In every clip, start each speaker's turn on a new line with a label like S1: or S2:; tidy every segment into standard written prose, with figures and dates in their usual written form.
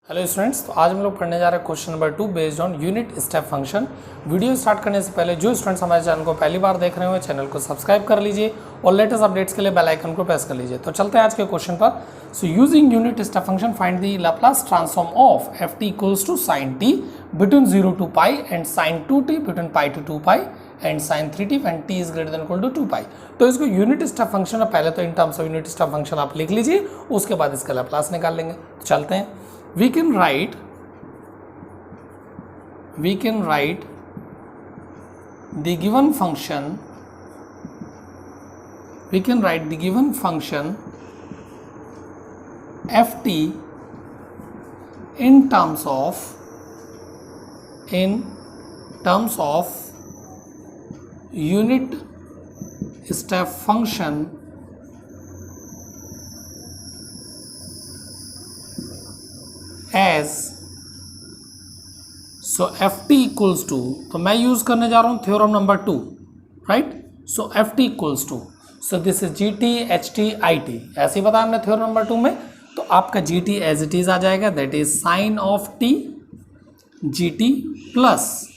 S1: Hello students, तो आज हम लोग पढ़ने जा रहे हैं question number 2 based on unit step function. Video start करने से पहले जो स्टूडेंट्स हमारे चैनल को पहली बार देख रहे हो चैनल को सब्सक्राइब कर लीजिए और लेटेस्ट अपडेट्स के लिए बेल आइकन को प्रेस कर लीजिए। तो चलते हैं आज के क्वेश्चन पर। So using unit step function find the Laplace transform of f t equals to sine t between 0 to pi and sine 2t between pi to 2 pi and sine 3t when t is greater than equal to 2 pi. तो इसको unit step function है, पहले तो in terms of unit step function आप लिख लीजिए, उसके बाद इसका लैप्लास निकाल लेंगे। तो चलते हैं। We can write the given function ft in terms of unit step function as so f t equals to, तो मैं यूज करने जा रहा हूं theorem number 2, right. So f t equals to, so this is g t h t i t, ऐसे ही बताया हमने थ्योरम नंबर 2 में। तो आपका g t as it is आ जाएगा, that is sign of t g t plus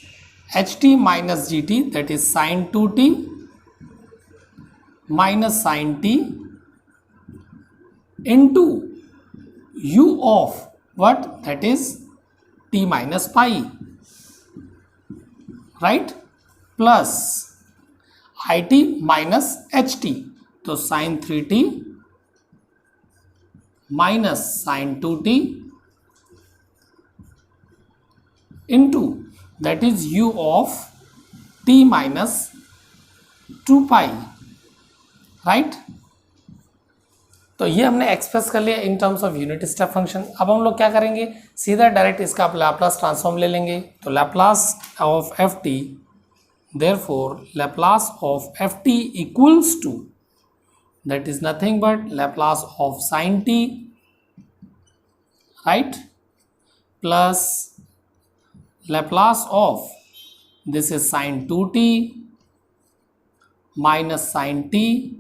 S1: h t minus g t, that is sign 2t minus sign t into u of what, that is t minus pi, right, plus i t minus h t, तो sin 3t minus sign 2t into that is u of t minus 2 pi, right. तो ये हमने express कर लिया इन terms of unit step function. अब हम लोग क्या करेंगे, सीधा डायरेक्ट इसका आप लैप्लास ट्रांसफॉर्म ले लेंगे। तो Laplace of f t, therefore Laplace of f t equals to, that is nothing but Laplace of sine t, right, plus Laplace of this is sign 2t minus sign t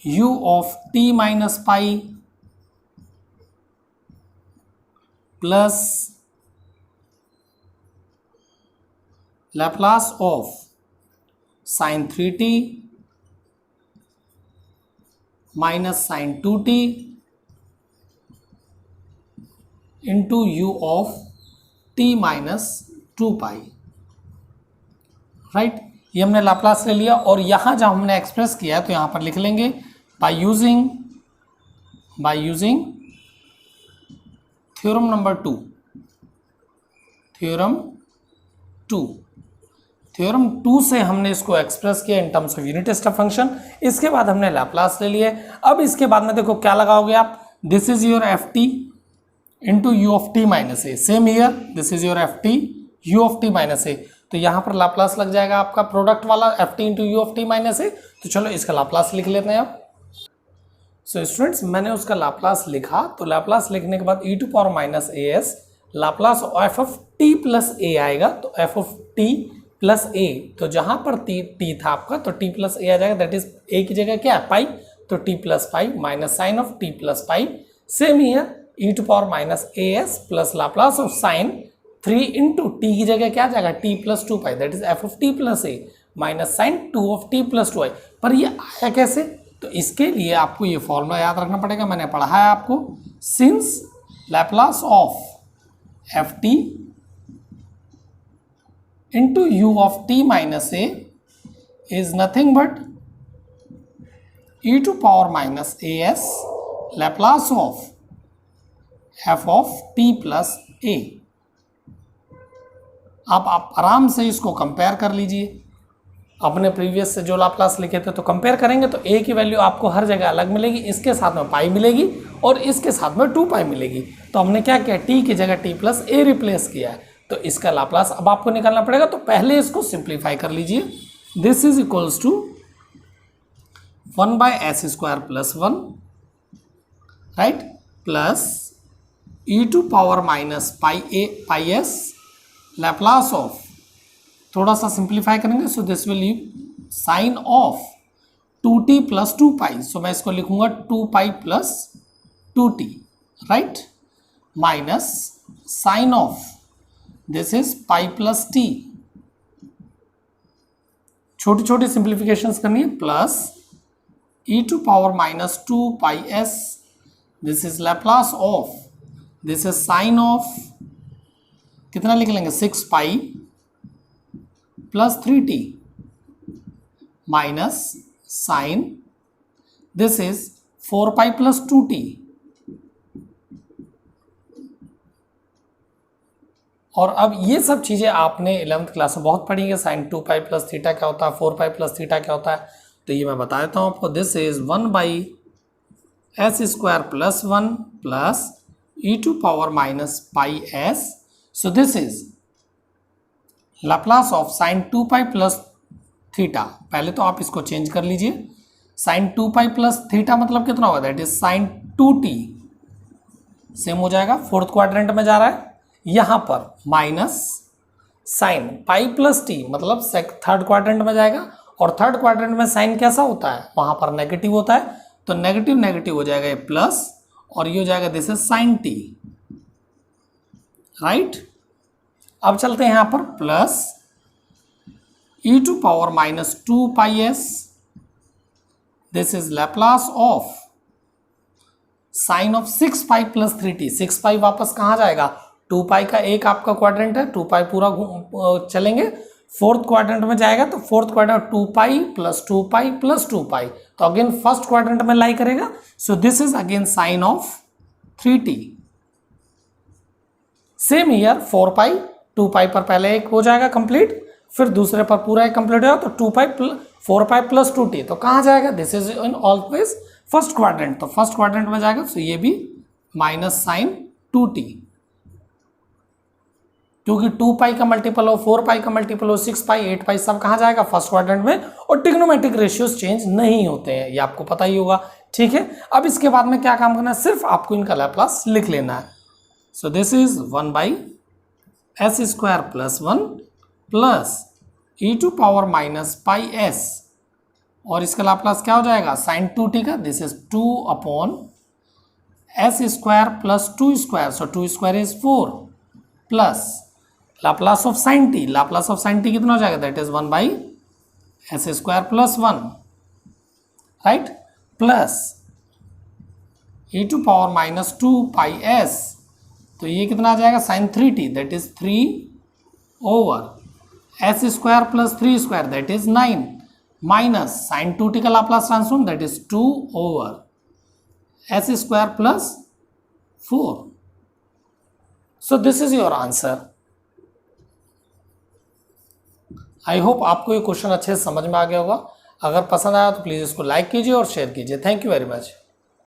S1: u of t minus pi plus Laplace of sin 3t minus sin 2t into u of t minus 2 pi, right. ये हमने Laplace ले लिया और यहां जहां हमने express किया है तो यहां पर लिख लेंगे by using theorem number 2, theorem 2 से हमने इसको एक्सप्रेस किया इन terms of unit step function. इसके बाद हमने लैप्लास ले लिया। अब इसके बाद में देखो क्या लगाओगे आप, this is your f t into u of t minus a, same here this is your f t u of t minus a, तो यहां पर लाप्लास लग जाएगा आपका प्रोडक्ट वाला f t into u of t minus a. तो चलो इसका लाप्लास लिख लेते हैं आप। सो स्टूडेंट्स, मैंने उसका लाप्लास लिखा, तो लाप्लास लिखने के बाद e to power minus a s Laplace f of t plus a आएगा, तो f of t plus a, तो जहां पर टी था आपका तो टी प्लस ए आ जाएगा, दैट इज ए की जगह क्या है पाई, तो t plus pi minus sine of t plus pi, same here e to power minus a s plus Laplace of sine 3 into t की जगह क्या आ जाएगा t plus 2 pi, that is f of t plus a minus sine 2 of t plus 2 i. पर ये आया कैसे, तो इसके लिए आपको ये फॉर्मूला याद रखना पड़ेगा, मैंने पढ़ा है आपको, since Laplace of f t into u of t minus a is nothing but e to power minus a s Laplace of f of t plus a. अब आप आराम से इसको कंपेयर कर लीजिए अपने प्रीवियस से जो लाप्लास लिखे थे, तो कंपेयर करेंगे तो ए की वैल्यू आपको हर जगह अलग मिलेगी, इसके साथ में पाई मिलेगी और इसके साथ में 2 पाई मिलेगी। तो हमने क्या किया, टी की जगह टी प्लस ए रिप्लेस किया है, तो इसका लाप्लास अब आपको निकालना पड़ेगा। तो पहले इसको सिंप्लीफाई कर लीजिए, this is equals to 1 by s square plus 1, right, plus e to power minus pi s Laplace of, थोड़ा सा सिंप्लीफाई करेंगे, so this will leave sine of 2t plus 2 pi, so मैं इसको लिखूंगा 2 pi plus 2t, right, minus sine of this is pi plus t, छोटी छोटी simplifications करनी है, plus e to power minus 2 pi s, this is Laplace of this is sign of, कितना लिख लेंगे 6 pi plus 3t minus sine this is 4 pi plus 2t, और अब ये सब चीज़ें आपने 11th क्लास में बहुत पढ़ी है, साइन 2 पाई प्लस थीटा क्या होता है, 4 पाई प्लस थीटा क्या होता है, तो ये मैं बता देता हूँ आपको। This is 1 by s square plus 1 plus e to power minus pi s, so this is Laplace of sine 2 pi plus theta. पहले तो आप इसको चेंज कर लीजिए, साइन 2 पाई प्लस थीटा मतलब कितना होगा, that is sign 2t, same हो जाएगा, फोर्थ क्वाड्रेंट में जा रहा है, यहां पर minus sine pi plus T मतलब थर्ड क्वाड्रेंट में जाएगा, और थर्ड क्वाड्रेंट में साइन कैसा होता है, वहां पर नेगेटिव होता है, तो नेगेटिव नेगेटिव हो जाएगा ये प्लस, और ये हो जाएगा this is sine t, right. अब चलते हैं यहां पर, plus e to power minus 2 pi s, this is Laplace of sine of 6 pi plus 3t, 6 pi वापस कहां जाएगा, 2 पाई का एक आपका क्वाड्रेंट है, 2 पाई पूरा चलेंगे, फोर्थ क्वाड्रेंट में जाएगा, तो fourth quadrant 2 pi plus 2 pi plus 2 pi, तो अगेन फर्स्ट क्वाड्रेंट में लाई करेगा, सो this is again sine of 3t, same year 4 पाई 2 पाई पर पहले एक हो जाएगा कंप्लीट, फिर दूसरे पर पूरा एक कंप्लीट होगा, तो 2 पाई 4 पाई प्लस 2t, तो कहां जाएगा, this is in always first quadrant, तो फर्स्ट क्वाड्रेंट में जाएगा, तो ये भी माइनस साइन 2t, क्योंकि 2 पाई का मल्टीपल हो, 4 पाई का मल्टीपल हो, 6 पाई 8 पाई सब कहां जाएगा, फर्स्ट क्वाड्रेंट में, और ट्रिग्नोमेट्रिक रेशियोज चेंज नहीं होते हैं, ये आपको पता ही होगा, ठीक है। अब इसके बाद में क्या काम करना है, सिर्फ आपको इनका लैप्लास लिख लेना है, so this is 1 by s square plus 1 plus e to power minus pi s, और इसका लैप्लास क्या हो जाएगा, साइन 2t का, this is 2 upon s square plus 2 square, so 2 square is 4 plus Laplace of sine t, Laplace of sine t कितना हो जाएगा, that is 1 by s square plus 1, right, plus e to power minus 2 pi s, तो ये कितना आ जाएगा, sine 3t, that is 3 over s square plus 3 square, that is 9, minus sign 2t का Laplace transform, that is 2 over s square plus 4, so this is your answer. I hope आपको ये question अच्छे से समझ में आ गया होगा, अगर पसंद आया तो प्लीज़ इसको लाइक कीजिए और शेयर कीजिए, थैंक यू वेरी मच।